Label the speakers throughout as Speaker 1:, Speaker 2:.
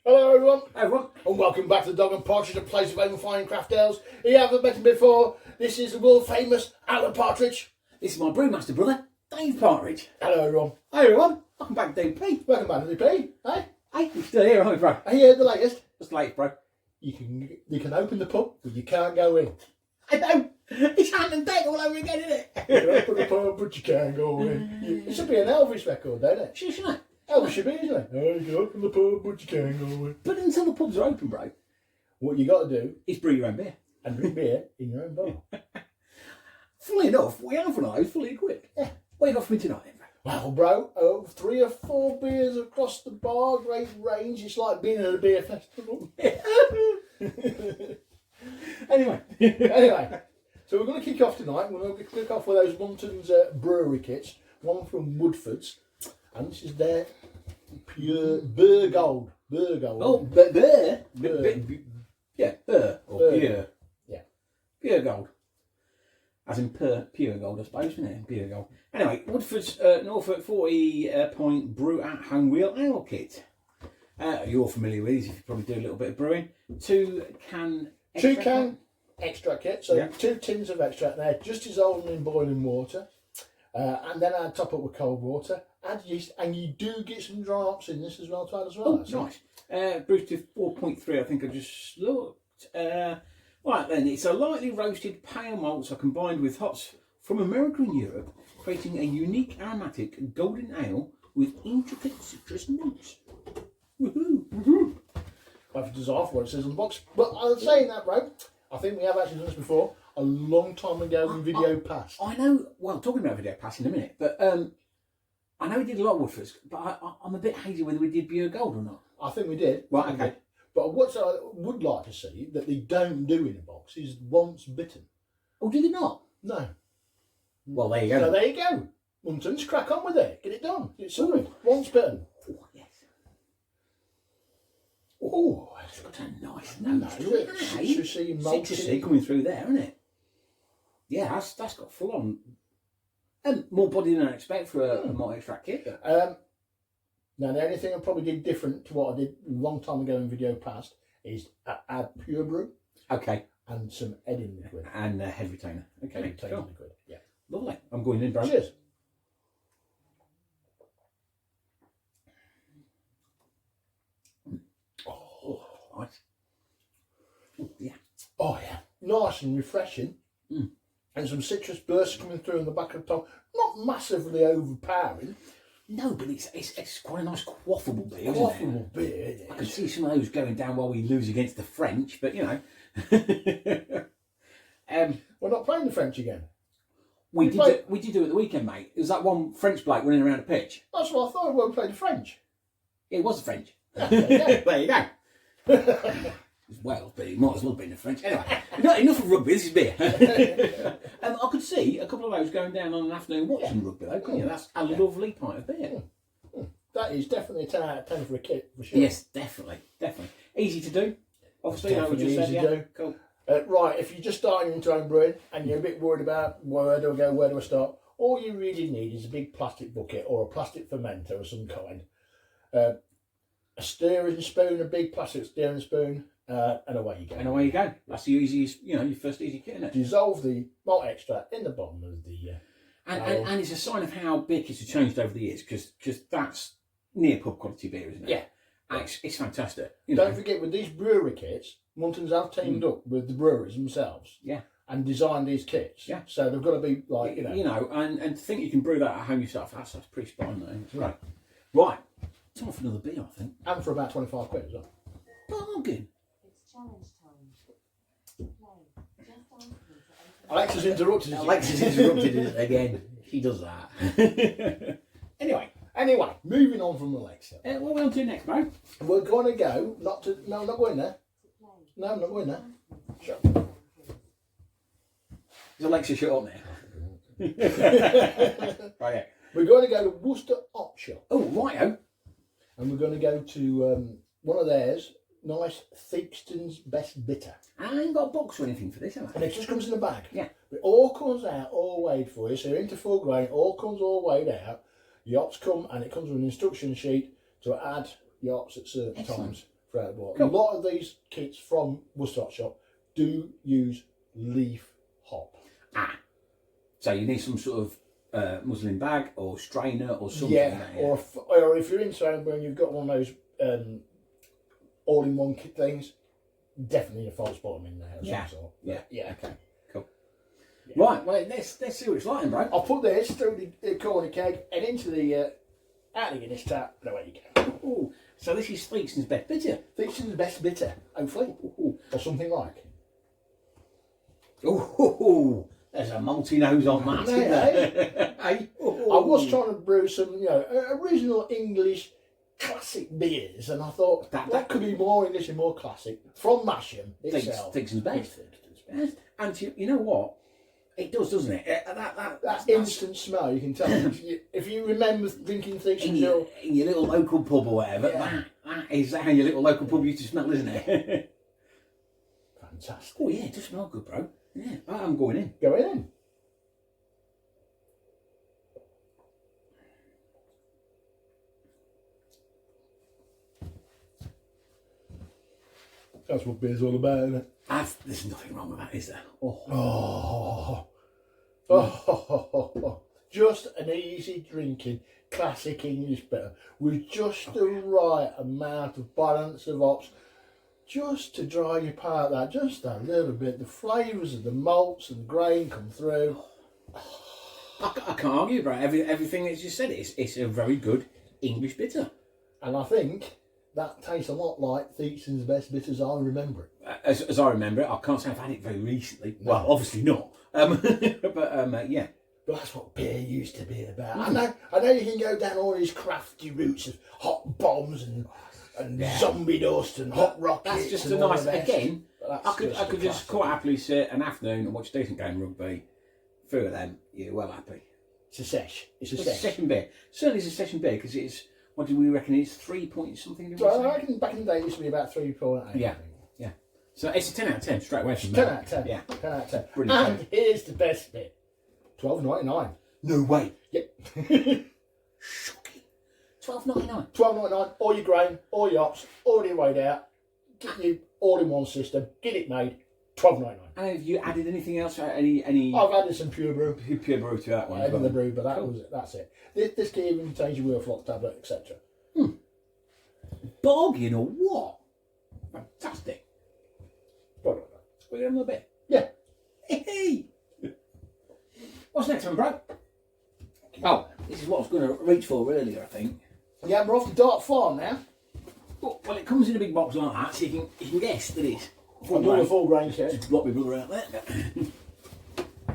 Speaker 1: Hello everyone.
Speaker 2: Hey everyone.
Speaker 1: And welcome back to the Dog and Partridge, a place of over fine craft ales. You haven't met him before. This is the world famous Alan Partridge.
Speaker 2: This is my brewmaster brother, Dave Partridge.
Speaker 1: Hello everyone.
Speaker 2: Hey everyone. Welcome back to DP.
Speaker 1: Welcome back to the P. Hey?
Speaker 2: Hey, you're still here, aren't we, bro?
Speaker 1: Are you heard the latest?
Speaker 2: What's late, bro?
Speaker 1: You can open the pub, but you can't go in.
Speaker 2: I know. It's hand and deck all over again, isn't it?
Speaker 1: You can open the pub, but you can't go in. It should be an Elvis record, don't it?
Speaker 2: Shouldn't it?
Speaker 1: Elvis should be, isn't it? Oh, you can open the pub, but you can't go in.
Speaker 2: But until the pubs are open, bro,
Speaker 1: What you got to do
Speaker 2: is brew your own beer.
Speaker 1: and drink beer in your own bar.
Speaker 2: Funnily enough, we have one of those fully equipped.
Speaker 1: Yeah.
Speaker 2: What you got for me tonight, then, bro?
Speaker 1: Well, bro, 3 or 4 beers across the bar, great range. It's like being at a beer festival. Anyway, so we're going to kick off tonight. We're going to kick off with those Muntobs brewery kits. One from Woodfordes, and this is their pure bure gold. Bure gold.
Speaker 2: Oh, beer?
Speaker 1: Bure.
Speaker 2: Yeah, bure. Or
Speaker 1: Bure.
Speaker 2: pure.
Speaker 1: Yeah.
Speaker 2: Pure gold. As in pure gold, I suppose, isn't it? Pure gold. Anyway, Woodfordes Norfolk 40 brew at home real ale kit. You're familiar with these if you probably do a little bit of brewing. 2 can
Speaker 1: extract kit. So
Speaker 2: yeah.
Speaker 1: 2 tins of extract there, just dissolve them in boiling water. And then I'd top up with cold water, add yeast, and you do get some dry hops in this as well, as well.
Speaker 2: Oh, nice. Brewed to 4.3, I think I just looked. Right then, it's a lightly roasted pale malts are combined with hops from America and Europe, creating a unique aromatic golden ale with intricate citrus notes. Woohoo!
Speaker 1: Woohoo! I have to dissolve what it says on the box. But I'm saying that, bro, I think we have actually done this before, a long time ago in Video Pass.
Speaker 2: I know, well, talking about Video Pass in a minute, but I know we did a lot of Woodfords, but I'm a bit hazy whether we did Pure Gold or not.
Speaker 1: I think we did.
Speaker 2: Right, okay.
Speaker 1: But what I would like to see that they don't do in a box is once bitten.
Speaker 2: Oh, did they not?
Speaker 1: No.
Speaker 2: Well, there you go.
Speaker 1: So there you go. Muntons, crack on with it. Get it done. It's something. Once bitten.
Speaker 2: Oh, yes.
Speaker 1: Oh,
Speaker 2: It's got a nice nose to it, hasn't it?
Speaker 1: citrusy, malty.
Speaker 2: Citrusy coming through there, isn't it? Yeah, that's got full on. More body than I expect for a malt extract kit.
Speaker 1: Now, the only thing I probably did different to what I did a long time ago in Video Past is add pure brew.
Speaker 2: Okay.
Speaker 1: And some Edding liquid.
Speaker 2: And head retainer. Okay,
Speaker 1: Head retainer
Speaker 2: cool.
Speaker 1: liquid. Yeah.
Speaker 2: Lovely. I'm going in, bro.
Speaker 1: Cheers.
Speaker 2: Oh, nice. Oh, yeah.
Speaker 1: Oh, yeah. Nice and refreshing.
Speaker 2: Mm.
Speaker 1: And some citrus bursts coming through in the back of the tongue. Not massively overpowering.
Speaker 2: No, but it's quite a nice quaffable beer,
Speaker 1: Quaffable beer,
Speaker 2: I can see some of those going down while we lose against the French, but you know.
Speaker 1: We're not playing the French again.
Speaker 2: We did do it at the weekend, mate. It was that one French bloke running around a pitch.
Speaker 1: That's what I thought. We won't play the French.
Speaker 2: It was the French.
Speaker 1: Yeah, there
Speaker 2: There you go. Well, but it might as well have been the French. Anyway, enough of rugby, this is beer. I could see a couple of those going down on an afternoon watching rugby, though, couldn't you? That's a lovely pint of beer.
Speaker 1: That is definitely a 10 out of 10 for a kit, for sure.
Speaker 2: Yes, definitely. Easy to do. Obviously, I would
Speaker 1: Definitely
Speaker 2: just
Speaker 1: easy
Speaker 2: say,
Speaker 1: to
Speaker 2: yeah,
Speaker 1: do.
Speaker 2: cool.
Speaker 1: Right, if you're just starting into home brewing and you're a bit worried about where do I go, where do I start, all you really need is a big plastic bucket or a plastic fermenter of some kind. A stirring spoon, a big plastic stirring spoon, and away you go.
Speaker 2: And away you go. That's the easiest, your first easy kit, isn't it?
Speaker 1: Dissolve the malt extract in the bottom of the
Speaker 2: And it's a sign of how beer kits have changed over the years, because that's near pub quality beer, isn't it?
Speaker 1: Yeah.
Speaker 2: And it's fantastic.
Speaker 1: Don't forget, with these brewery kits, Muntons have teamed up with the breweries themselves.
Speaker 2: Yeah.
Speaker 1: And designed these kits.
Speaker 2: Yeah.
Speaker 1: So they've got to be like,
Speaker 2: and to think you can brew that at home yourself, that's pretty spot on, though. It's great. Right. Time for another beer, I think.
Speaker 1: And for about 25 quid as well.
Speaker 2: Bargain.
Speaker 3: It's challenge time. Play. Just ask me to open.
Speaker 1: Alexa's interrupted.
Speaker 2: Alexa's interrupted it again. She does that.
Speaker 1: Anyway, moving on from Alexa.
Speaker 2: What are we on to next, bro?
Speaker 1: We're going to go, not going there. No, not going there. Shut up.
Speaker 2: Is Alexa shut up now? Right, yeah.
Speaker 1: We're going to go to Worcester Hop Shop.
Speaker 2: Oh, righto.
Speaker 1: And we're going to go to one of theirs, nice Theakstons Best Bitter.
Speaker 2: I ain't got a box or anything for this, have I?
Speaker 1: And it just comes in a bag.
Speaker 2: Yeah.
Speaker 1: It all comes out, all weighed for you. So you're into full grain, all comes all weighed out. The hops come, and it comes with an instruction sheet to add the hops at certain
Speaker 2: Excellent.
Speaker 1: times. throughout the board.
Speaker 2: Cool.
Speaker 1: A lot of these kits from Woodstock Shop do use leaf hop.
Speaker 2: So you need some sort of muslin bag or strainer or something.
Speaker 1: Yeah,
Speaker 2: like that,
Speaker 1: or if you're into homebrew and you've got one of those all-in-one kit things, definitely a false bottom in there of some sort. Yeah.
Speaker 2: Okay, cool. Yeah. Right, well, let's see what it's like then, bro.
Speaker 1: I'll put this through the corner keg and into the out of the Guinness tap, and away you go.
Speaker 2: Ooh, so this is Theakstons' best bitter.
Speaker 1: Theakstons' best bitter, hopefully. Or something like.
Speaker 2: Ooh, there's a multi-nose on that. Hey?
Speaker 1: I was trying to brew some, original English classic beers, and I thought that could be more English and more classic from Masham itself.
Speaker 2: Theakstons' best. And you know what? It does, doesn't it?
Speaker 1: That instant smell, you can tell. If you remember drinking Theakstons
Speaker 2: in your little local pub or whatever, that is how your little local pub used to smell, isn't it?
Speaker 1: Fantastic.
Speaker 2: Oh yeah, it does smell good, bro. Yeah, I'm going in.
Speaker 1: Going in. That's what beer's all about, isn't it?
Speaker 2: There's nothing wrong with that, is there?
Speaker 1: Just an easy drinking classic English beer with just the right amount of balance of hops, just to dry your palate out just a little bit. The flavours of the malts and the grain come through.
Speaker 2: I can't argue, bro. Everything that you said, it's a very good English bitter.
Speaker 1: And I think that tastes a lot like Theakstons' best bitters I remember it.
Speaker 2: As I remember it, I can't say I've had it very recently. No. Well, obviously not. But yeah.
Speaker 1: But that's what beer used to be about. I know you can go down all these crafty routes of hot bombs and zombie dust and hot rockets.
Speaker 2: That's just
Speaker 1: and
Speaker 2: a
Speaker 1: all
Speaker 2: nice.
Speaker 1: the rest.
Speaker 2: Again, I could
Speaker 1: classic.
Speaker 2: just quite happily sit an afternoon and watch a decent game of rugby. Three of them, you're well happy.
Speaker 1: It's a sesh. It's a
Speaker 2: It's
Speaker 1: sesh.
Speaker 2: a session beer. Certainly, it's a session beer because it's. What do we reckon? It's 3 point something.
Speaker 1: Well, I reckon back in the day it used to be about 3.8.
Speaker 2: Yeah. So it's a 10 out of 10 straight away from
Speaker 1: 10
Speaker 2: me.
Speaker 1: out of 10.
Speaker 2: Yeah.
Speaker 1: 10 out of 10.
Speaker 2: Brilliant.
Speaker 1: And here's the best bit. $12.99.
Speaker 2: No way.
Speaker 1: Yep.
Speaker 2: Shocking. $12.99.
Speaker 1: $12.99. All your grain, all your hops, already weighed out. Get you all in one system. Get it made. $12.99.
Speaker 2: And have you added anything else? Any?
Speaker 1: I've added some pure brew.
Speaker 2: Pure brew to that one.
Speaker 1: Added the brew, but
Speaker 2: Cool.
Speaker 1: that's it. This kit even contains your wheel flock tablet, etc.
Speaker 2: Bargain or what? Fantastic. We're going a little bit.
Speaker 1: Yeah.
Speaker 2: Hey. What's next one, bro? Oh, this is what I was going to reach for earlier, I think.
Speaker 1: Yeah, we're off to Dart Farm now.
Speaker 2: Well, it comes in a big box like that, so you can guess that it's
Speaker 1: I'm doing a full grain kit.
Speaker 2: Just block my brother out there.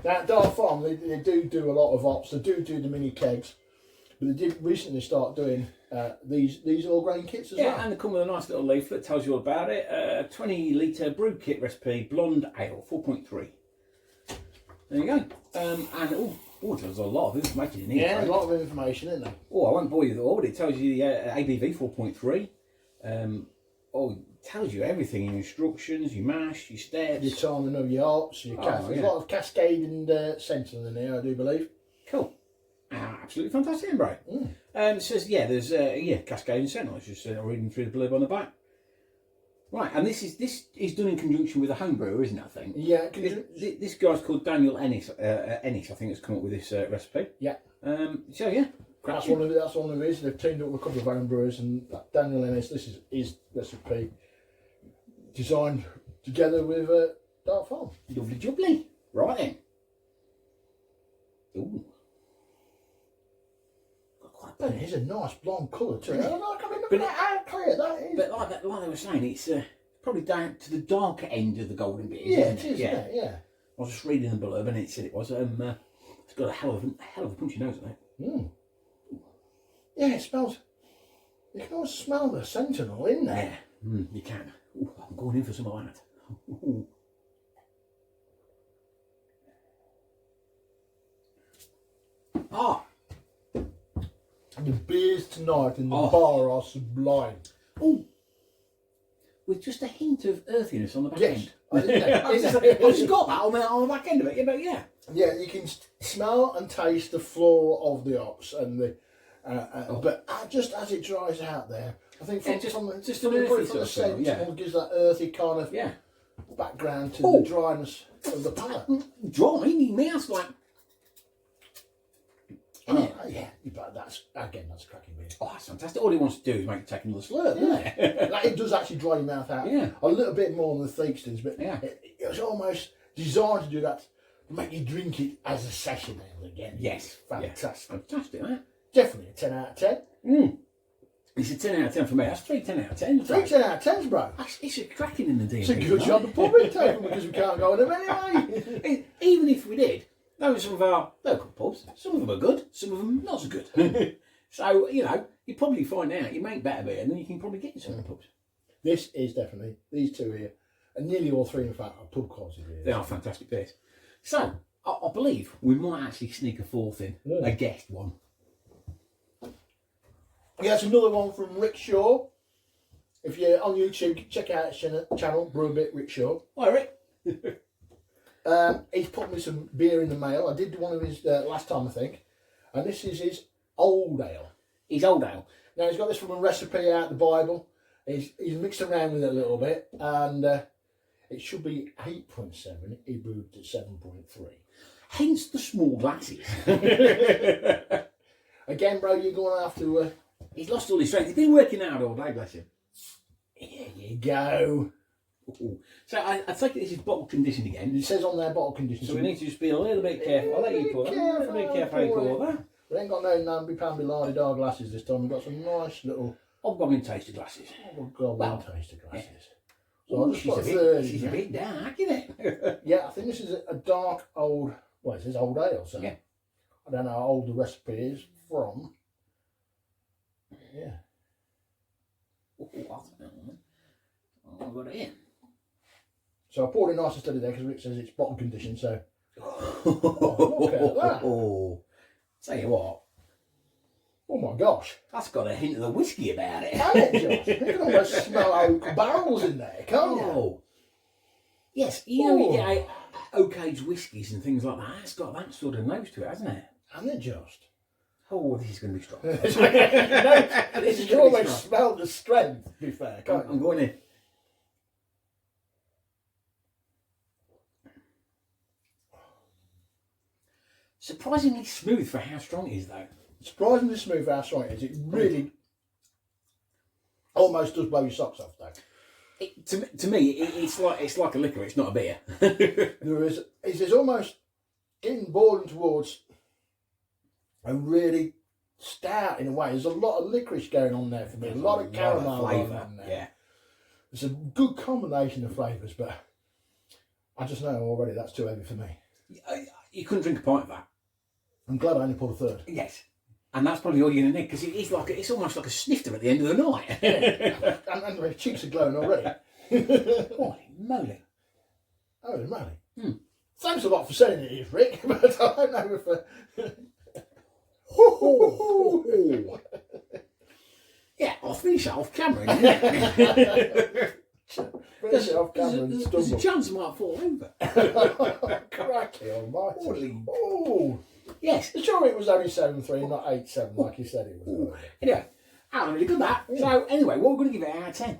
Speaker 1: Now, at Dart Farm, they do a lot of hops. They do the mini kegs, but they did recently start doing these all grain kits as well.
Speaker 2: And they come with a nice little leaflet that tells you all about it. 20 litre brew kit recipe, blonde ale, 4.3. There you go. And there's a lot of information in here.
Speaker 1: Yeah,
Speaker 2: right?
Speaker 1: a lot of information, isn't there?
Speaker 2: Oh, I won't bore you with all, but it tells you the ABV 4.3. It tells you everything, your instructions, your mash, your steps.
Speaker 1: Your timing of your hops, your There's a lot of cascade and sensing in there, I do believe.
Speaker 2: Cool. Absolutely fantastic, bro. It says, there's cascade and scent. I was just reading through the blurb on the back. Right, and this is done in conjunction with a home brewer, isn't it, I think?
Speaker 1: Yeah.
Speaker 2: This guy's called Daniel Ennis, I think, has come up with this recipe.
Speaker 1: Yeah.
Speaker 2: That's
Speaker 1: one of his. They've teamed up with a couple of home brewers, and Daniel Ennis, this is his recipe designed together with Dart Farm.
Speaker 2: Lovely jubbly. Right then. Ooh.
Speaker 1: That is a nice blonde colour too. Look at how clear that is.
Speaker 2: But like they were saying, it's probably down to the darker end of the golden beers.
Speaker 1: Yeah,
Speaker 2: isn't
Speaker 1: it is. Yeah.
Speaker 2: I was just reading the blurb and it said it was. It's got a hell of a punchy nose, hasn't it?
Speaker 1: Yeah, it smells. You can always smell the Sentinel in there.
Speaker 2: Yeah, you can. Ooh, I'm going in for some of that. Ooh.
Speaker 1: The beers tonight in the bar are sublime.
Speaker 2: Oh, with just a hint of earthiness on the back end.
Speaker 1: I've
Speaker 2: just got that on the back end of it. Yeah, but yeah.
Speaker 1: Yeah, you can smell and taste the floral of the hops and the. But just as it dries out there, I think
Speaker 2: Yeah, just an earthy
Speaker 1: from the
Speaker 2: sort of
Speaker 1: scent,
Speaker 2: smell, yeah.
Speaker 1: it gives that earthy kind of
Speaker 2: Yeah.
Speaker 1: background to
Speaker 2: Oh.
Speaker 1: the dryness of the palate.
Speaker 2: Dry in your mouth, like.
Speaker 1: Oh, yeah, but that's a cracking beer.
Speaker 2: Oh, that's fantastic. All he wants to do is make it take another slurp, doesn't it?
Speaker 1: Like, it does actually dry your mouth out a little bit more than the Theakstons, but it was almost designed to do that, to make you drink it as a session ale again.
Speaker 2: Yes.
Speaker 1: Fantastic.
Speaker 2: Yeah. Fantastic, that.
Speaker 1: Definitely a 10 out of 10.
Speaker 2: It's a 10 out of 10 for me. That's 3 10 out of 10.
Speaker 1: 3 10 out of 10s, bro.
Speaker 2: It's a cracking in the DMV.
Speaker 1: It's a good job the pub ain't taken because we can't go on them anyway.
Speaker 2: Even if we did, those are some of our local pubs. Some of them are good, some of them not so good. So, you know, you probably find out you make better beer and then you can probably get in some of the pubs.
Speaker 1: This is definitely, these two here, and nearly all three, in fact, are pub quality beers.
Speaker 2: They are fantastic beers. So, I believe we might actually sneak a fourth in, a guest one.
Speaker 1: Yeah, it's another one from Rick Shaw. If you're on YouTube, check out his channel, Brew a Bit Rick Shaw.
Speaker 2: Hi, Rick.
Speaker 1: He's put me some beer in the mail. I did one of his last time, I think. And this is his Old Ale.
Speaker 2: His Old Ale.
Speaker 1: Now, he's got this from a recipe out of the Bible. He's mixed around with it a little bit. And it should be 8.7. He brewed at 7.3.
Speaker 2: Hence the small glasses.
Speaker 1: Again, bro, you're going to have to...
Speaker 2: He's lost all his strength. He's been working out all day, bless him.
Speaker 1: Here you go.
Speaker 2: Ooh. So I take it this is bottle condition again.
Speaker 1: It says on there bottle condition.
Speaker 2: So we need to just be a little bit careful. I'll let you pour that. A little bit careful how you pour that.
Speaker 1: We ain't got no namby-pamby la-di-da glasses this time. We've got some nice little...
Speaker 2: Hobgoblin taster glasses.
Speaker 1: taster glasses.
Speaker 2: Yeah.
Speaker 1: So I'll just put a third
Speaker 2: she's
Speaker 1: in
Speaker 2: a
Speaker 1: there.
Speaker 2: bit dark, isn't it?
Speaker 1: Yeah, I think this is a dark old... Well, it says old ale, so...
Speaker 2: Yeah.
Speaker 1: I don't know how old the recipe is from. Yeah.
Speaker 2: Oh, I don't know. Oh, I've got it in.
Speaker 1: So I poured it nice and steady there because Rick says it's bottle condition, so...
Speaker 2: Look
Speaker 1: at that.
Speaker 2: Tell you what,
Speaker 1: Oh my gosh.
Speaker 2: that's got a hint of the whiskey about it.
Speaker 1: Can it, Josh? You can almost smell oak barrels in there, can't you?
Speaker 2: Oh. Yes, you know, you get oak aged whiskies and things like that. It's got that sort of nose to it, hasn't it?
Speaker 1: And it just...
Speaker 2: Oh, this is going to be strong.
Speaker 1: You can almost smell the strength, to be fair, can't
Speaker 2: I'm
Speaker 1: you?
Speaker 2: going in. Surprisingly smooth for how strong it is, though.
Speaker 1: Surprisingly smooth how strong it is. It really almost does blow your socks off, though.
Speaker 2: To me, it's like a liquor. It's not a beer.
Speaker 1: It's almost getting boiling towards a really stout in a way. There's a lot of licorice going on there for me. A lot of caramel
Speaker 2: flavour.
Speaker 1: on there.
Speaker 2: Yeah.
Speaker 1: It's a good combination of flavours, but I just know already that's too heavy for me.
Speaker 2: You couldn't drink a pint of that.
Speaker 1: I'm glad I only poured a third.
Speaker 2: Yes. And that's probably all you're going to need because it's almost like a snifter at the end of the night.
Speaker 1: and my cheeks are glowing already.
Speaker 2: Holy moly.
Speaker 1: Holy moly. Thanks a lot for saying it, Rick, but I don't know if...
Speaker 2: Yeah, I'll finish it off camera.
Speaker 1: Finish it off camera and
Speaker 2: There's a
Speaker 1: stumble.
Speaker 2: chance I might fall over.
Speaker 1: Cracky almighty.
Speaker 2: Holy.
Speaker 1: Oh.
Speaker 2: Yes.
Speaker 1: Sure, it was only 7.3, not 8.7, like you said it was.
Speaker 2: Anyway, I'm really good at that. So, anyway, what we're going to give it out of 10?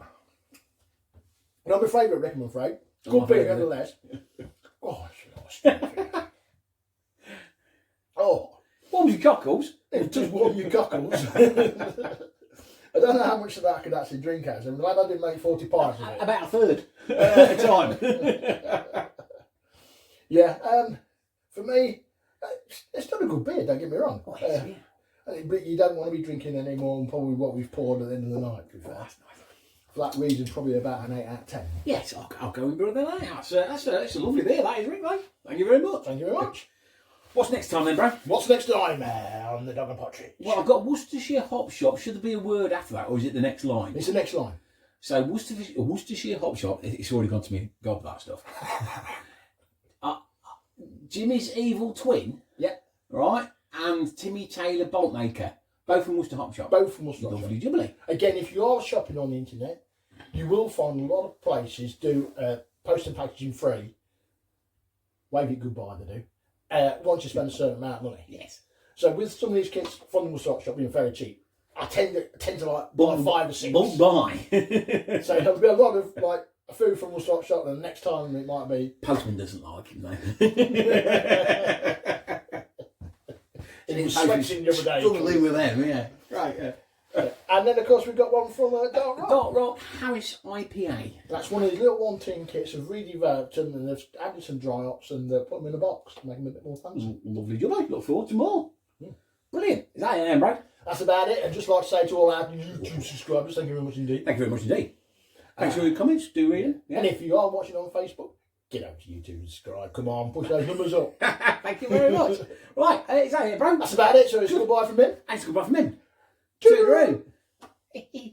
Speaker 1: Not my favourite, Rick, I'm afraid.
Speaker 2: Oh,
Speaker 1: Good
Speaker 2: my
Speaker 1: beer,
Speaker 2: favourite.
Speaker 1: nevertheless. Oh, it's lost. Oh.
Speaker 2: What was your cockles?
Speaker 1: It does warm your cockles. I don't know how much of that I could actually drink out. I'm glad I didn't make 40 pints of it.
Speaker 2: About a third at a time.
Speaker 1: Yeah, for me, it's not a good beer, don't get me wrong.
Speaker 2: Oh, yes, yeah.
Speaker 1: But you don't want to be drinking any more than probably what we've poured at the end of the night, to be fair.
Speaker 2: That's nice.
Speaker 1: For that reason, probably about an 8 out of 10.
Speaker 2: Yes, I'll go and brew that out. That's a lovely beer, that is, Rick, mate. Thank you very much.
Speaker 1: Thank you very much.
Speaker 2: What's next time then, bro?
Speaker 1: What's next time on the Dog and Partridge?
Speaker 2: Well, I've got Worcestershire Hop Shop. Should there be a word after that, or is it the next line?
Speaker 1: It's the next line.
Speaker 2: So Worcestershire Hop Shop. It's already gone to me. God, that stuff. Jimmy's Evil Twin.
Speaker 1: Yeah.
Speaker 2: Right, and Timmy Taylor Boltmaker. Both from Worcester Hop Shop.
Speaker 1: Both from Worcester.
Speaker 2: Lovely jubbly.
Speaker 1: Again, if you are shopping on the internet, you will find a lot of places do post and packaging free. Wave it goodbye, they do. Once you spend a certain amount of money.
Speaker 2: Yes.
Speaker 1: So with some of these kits from the Worcester Shop being very cheap, I tend to like buy 5 or 6.
Speaker 2: Bulk buy.
Speaker 1: So there'll be a lot of like food from one-stop shop, and the next time it might be.
Speaker 2: Postman doesn't like him though.
Speaker 1: It was sweating the other day.
Speaker 2: Struggling with them, yeah. Right, yeah.
Speaker 1: And then of course we've got one from Dark Rock.
Speaker 2: Dark Rock Harris IPA.
Speaker 1: That's one of these little 1-tin kits. Have redeveloped them and they've added some dry hops and put them in a box to make them a bit more fancy.
Speaker 2: Lovely job. Look forward to more. Brilliant. Is that it then, Brad?
Speaker 1: That's about it. And just like to say to all our YouTube subscribers, thank you very much indeed.
Speaker 2: Thank you very much indeed. Thanks for your comments. Do read them. Yeah.
Speaker 1: And if you are watching on Facebook, get over to YouTube and subscribe. Come on, push those numbers up.
Speaker 2: Thank you very much. Right, is that it, Brad?
Speaker 1: That's about it. So it's goodbye from him.
Speaker 2: Thanks, goodbye from him.
Speaker 1: Toodaloo.
Speaker 2: Toodaloo.